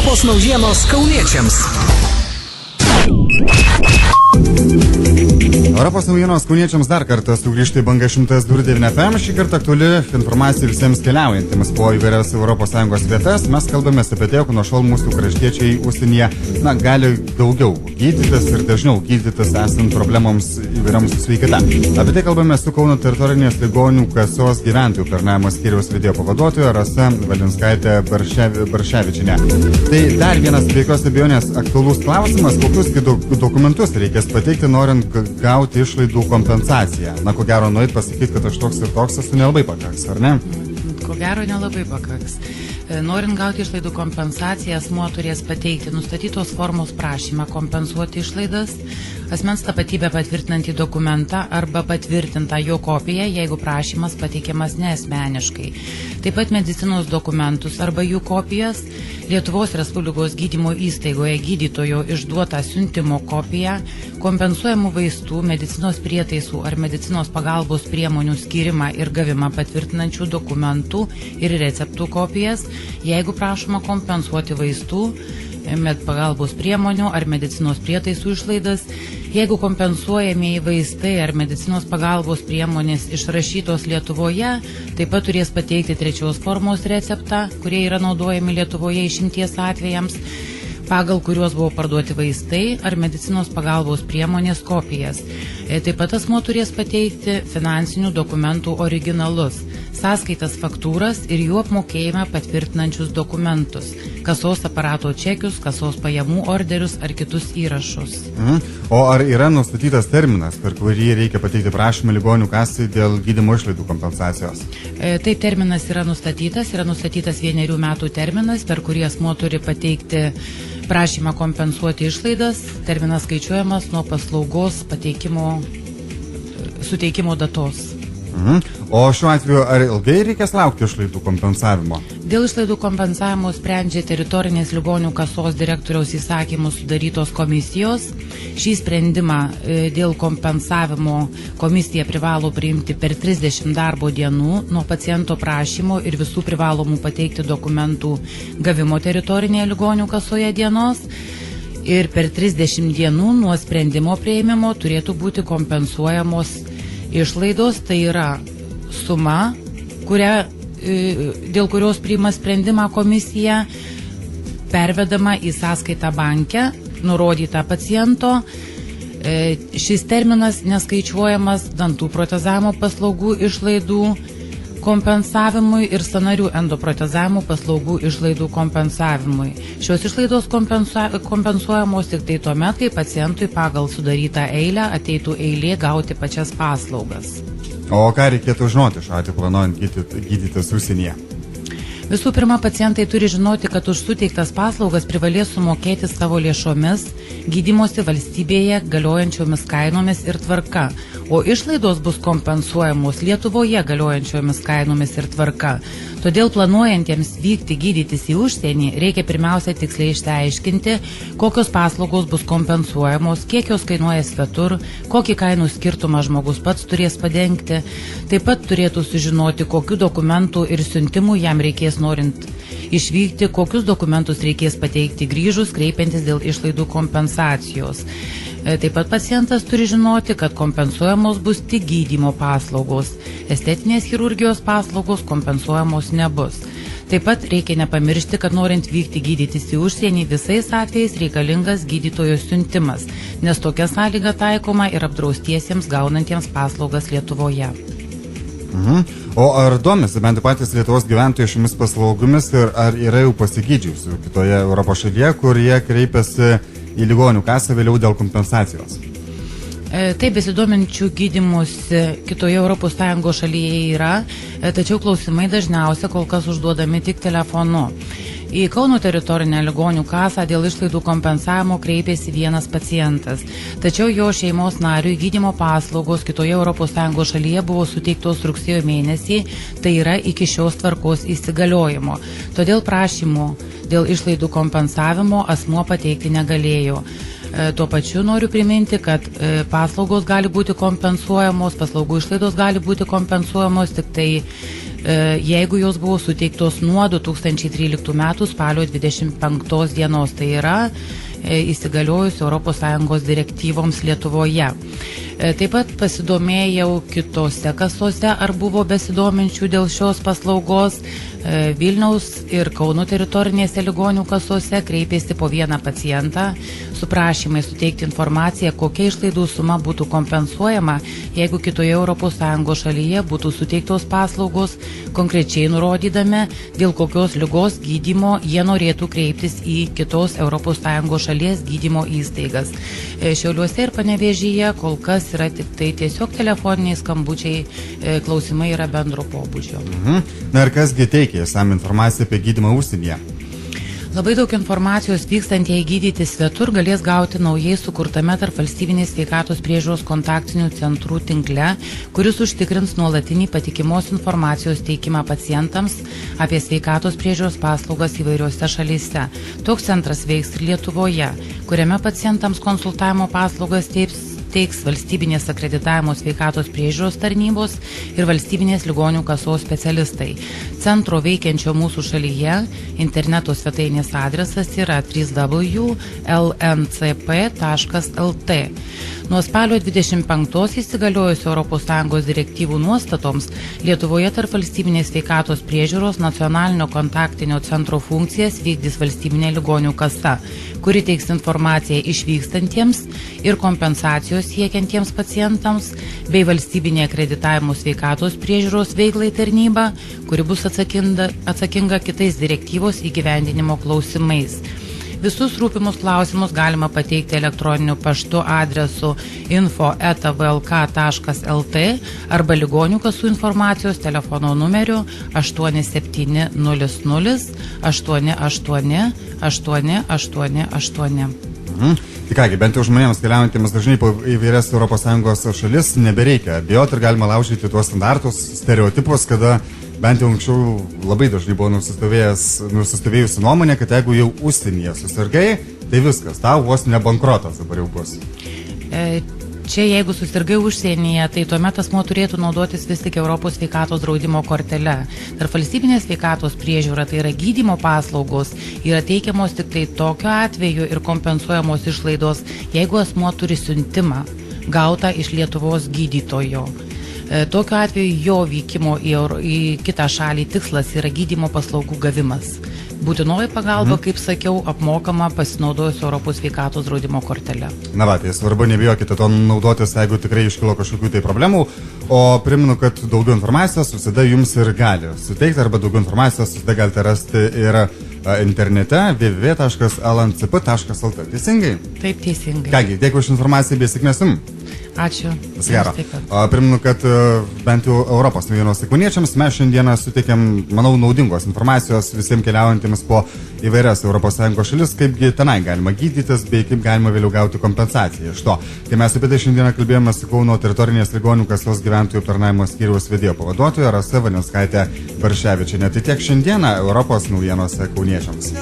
Europos naujienos kauniečiams. Europos naujienos kauniečiams dar kartą sugrįžti į bangą 102.9 FM. Šį kartą aktuali informacija visiems keliaujantiems po įvairias ES vietas. Mes kalbame apie tai, jog nuo šiol mūsų kraštiečiai užsienyje gali daugiau gydytis ir dažniau gydytis esant problemoms įvairioms su sveikata. Apie tai kalbame su Kauno teritorinės ligonių kasos gyventojų aptarnavimo skyriaus vedėjo pavaduotoja Rasa Valinskaitė Barševičienė. Tai dar vienas be jokios abejonės aktualus klausimas, kokius dokumentus reikės pateikti, norint gauti išlaidų kompensaciją. Ko gero, nueit pasakyti, kad aš toks ir toks esu, nelabai pakaks, ar ne? Ko gero, nelabai pakaks. Norint gauti išlaidų kompensaciją, asmuo turės pateikti nustatytos formos prašymą kompensuoti išlaidas, asmens tapatybę patvirtinantį dokumentą arba patvirtintą jo kopiją, jeigu prašymas pateikiamas neasmeniškai. Taip pat medicinos dokumentus arba jų kopijas, Lietuvos Respublikos gydymo įstaigoje gydytojo išduotą siuntimo kopiją, kompensuojamų vaistų, medicinos prietaisų ar medicinos pagalbos priemonių skyrimą ir gavimą patvirtinančių dokumentų ir receptų kopijas, jeigu prašoma kompensuoti vaistų, pagalbos priemonių ar medicinos prietaisų išlaidas, jeigu kompensuojamieji vaistai ar medicinos pagalbos priemonės išrašytos Lietuvoje, taip pat turės pateikti trečios formos receptą, kurie yra naudojami Lietuvoje išimties atvejams, pagal kuriuos buvo parduoti vaistai ar medicinos pagalbos priemonės kopijas. Taip pat asmuo turės pateikti finansinių dokumentų originalus, sąskaitas, faktūras ir jų apmokėjimą patvirtinančius dokumentus, kasos aparato čekius, kasos pajamų orderius ar kitus įrašus. O ar yra nustatytas terminas, per kurį reikia pateikti prašymą ligonių kasai dėl gydymo išlaidų kompensacijos? Taip, terminas yra nustatytas 1 metų terminas, per kurį asmuo turi pateikti prašymą kompensuoti išlaidas. Terminas skaičiuojamas nuo paslaugos suteikimo datos. O šiuo atveju ar ilgai reikės laukti išlaidų kompensavimo? Dėl išlaidų kompensavimo sprendžia teritorinės ligonių kasos direktoriaus įsakymų sudarytos komisijos. Šį sprendimą dėl kompensavimo komisija privalo priimti per 30 darbo dienų nuo paciento prašymo ir visų privalomų pateikti dokumentų gavimo teritorinėje ligonių kasoje dienos. Ir per 30 dienų nuo sprendimo priėmimo turėtų būti kompensuojamos išlaidos, tai yra suma, dėl kurios priima sprendimą komisija, pervedama į sąskaitą banke, nurodytą paciento. Šis terminas neskaičiuojamas dantų protezavimo paslaugų išlaidų kompensavimui ir sąnarių endoprotezavimo paslaugų išlaidų kompensavimui. Šios išlaidos kompensuojamos tik tai tuomet, kai pacientui pagal sudarytą eilę ateitų eilė gauti pačias paslaugas. O ką reikėtų žinoti šiuo atveju planuojant gydytis užsienyje? Visų pirma, pacientai turi žinoti, kad už suteiktas paslaugas privalės sumokėti savo lėšomis, gydymosi valstybėje galiojančiomis kainomis ir tvarka, o išlaidos bus kompensuojamos Lietuvoje galiojančiomis kainomis ir tvarka. Todėl planuojantiems vykti gydytis į užsienį reikia pirmiausia tiksliai išsiaiškinti, kokios paslaugos bus kompensuojamos, kiek jos kainuoja svetur, kokį kainų skirtumą žmogus pats turės padengti. Taip pat turėtų sužinoti, kokių dokumentų ir siuntimų jam reikės norint išvykti, kokius dokumentus reikės pateikti grįžus, kreipiantis dėl išlaidų kompensacijos. Taip pat pacientas turi žinoti, kad kompensuojamos bus tik gydymo paslaugos. Estetinės chirurgijos paslaugos kompensuojamos nebus. Taip pat reikia nepamiršti, kad norint vykti gydytis į užsienį, visais atvejais reikalingas gydytojo siuntimas, nes tokia sąlyga taikoma ir apdraustiesiems gaunantiems paslaugas Lietuvoje. O ar domisi bent patys Lietuvos gyventojai šiomis paslaugomis ir ar yra jau pasigydžiusių kitoje Europos šalyje, kur jie kreipiasi į ligonių kasą vėliau dėl kompensacijos? Taip, besidominčių gydymusi kitoje ES šalyje yra, tačiau klausimai dažniausia kol kas užduodami tik telefonu. Į Kauno teritorinę ligonių kasą dėl išlaidų kompensavimo kreipėsi vienas pacientas, tačiau jo šeimos nariui gydymo paslaugos kitoje ES šalyje buvo suteiktos rugsėjo mėnesį, tai yra iki šios tvarkos įsigaliojimo. Todėl prašymų dėl išlaidų kompensavimo asmuo pateikti negalėjo. Tuo pačiu noriu priminti, kad paslaugos gali būti kompensuojamos, paslaugų išlaidos gali būti kompensuojamos tik tai jeigu jos buvo suteiktos nuo 2013 metų spalio 25 dienos, tai yra įsigaliojus ES direktyvoms Lietuvoje. Taip pat pasidomėjau kitose kasose, ar buvo besidominčių dėl šios paslaugos. Vilniaus ir Kauno teritorinėse ligonių kasose kreipėsi po vieną pacientą su prašymai suteikti informaciją, kokia išlaidų suma būtų kompensuojama, jeigu kitoje ES šalyje būtų suteiktos paslaugos, konkrečiai nurodydami, dėl kokios ligos gydymo jie norėtų kreiptis į kitos ES šalies gydymo įstaigas. Šiauliuose ir Panevėžyje kol kas yra tik tai tiesiog telefoniniai skambučiai, klausimai yra bendro pobūdžio. Na ir kasgi teikia sam informaciją apie gydymą užsienyje? Labai daug informacijos vykstantieji gydyti svetur galės gauti naujai sukurtame tarp valstybinės sveikatos priežiūros kontaktinių centrų tinkle, kuris užtikrins nuolatinį patikimos informacijos teikimą pacientams apie sveikatos priežiūros paslaugas įvairiose šalyse. Toks centras veiks ir Lietuvoje, kuriame pacientams konsultavimo paslaugas teiks valstybinės akreditavimo sveikatos priežiūros tarnybos ir valstybinės ligonių kasos specialistai. Centro veikiančio mūsų šalyje interneto svetainės adresas yra www.lncp.lt. Nuo spalio 25 įsigaliojus ES direktyvų nuostatoms, Lietuvoje tarp valstybinės sveikatos priežiūros nacionalinio kontaktinio centro funkcijas vykdys valstybinė ligonių kasa, kuri teiks informaciją išvykstantiems ir kompensacijos siekiantiems pacientams, bei valstybinė akreditavimo sveikatos priežiūros veiklai tarnyba, kuri bus atsakinga kitais direktyvos įgyvendinimo klausimais. Visus rūpimus klausimus galima pateikti elektroniniu paštu adresu info@vlk.lt arba ligonių kasų informacijos telefono numeriu 8700 88 888. Tai kągi, bent jau žmonėms keliaujantiems dažnai po įvairias ES šalis nebereikia bijoti ir galima laužyti tuos standartus, stereotipus, kada bent jau anksčiau labai dažnai buvo nusistovėjusi nuomonė, kad jeigu jau užsienyje susirgai, tai viskas, tau vos ne bankrotas dabar jau bus. Čia jeigu susirgai užsienyje, tai tuomet asmuo turėtų naudotis vis tik Europos sveikatos draudimo kortele. Tarp valstybinės sveikatos priežiūra, tai yra gydymo paslaugos, yra teikiamos tik tai tokiu atveju ir kompensuojamos išlaidos, jeigu asmuo turi siuntimą gautą iš Lietuvos gydytojo. Tokiu atveju jo vykimo į kitą šalį tikslas yra gydymo paslaugų gavimas. Būtinoji pagalba, kaip sakiau, apmokama pasinaudojus Europos sveikatos draudimo kortelę. Na va, tai svarbu, nebijokite to naudotis, jeigu tikrai iškilo kažkokių tai problemų, o primenu, kad daugiau informacijos visada jums ir gali suteikti, arba daugiau informacijos visada galite rasti ir internete www.lncp.lt. Teisingai? Taip, teisingai. Kągi, dėkui už informaciją, bei sėkmės jums. Ačiū. Gero. Primenu, kad bent jau Europos naujienos kauniečiams mes šiandieną suteikėm, manau, naudingos informacijos visiems keliaujantiems po įvairias ES šalis, kaipgi tenai galima gydytis, bei kaip galima vėliau gauti kompensaciją iš to. Kai mes apie tai šiandieną kalbėjome su Kauno teritorinės ligonių kasos gyventojų aptarnavimo skyriaus vedėjo pavaduotoja Rasa Valinskaitė Barševičienė. Tai tiek šiandieną Europos naujienose kauniečiams.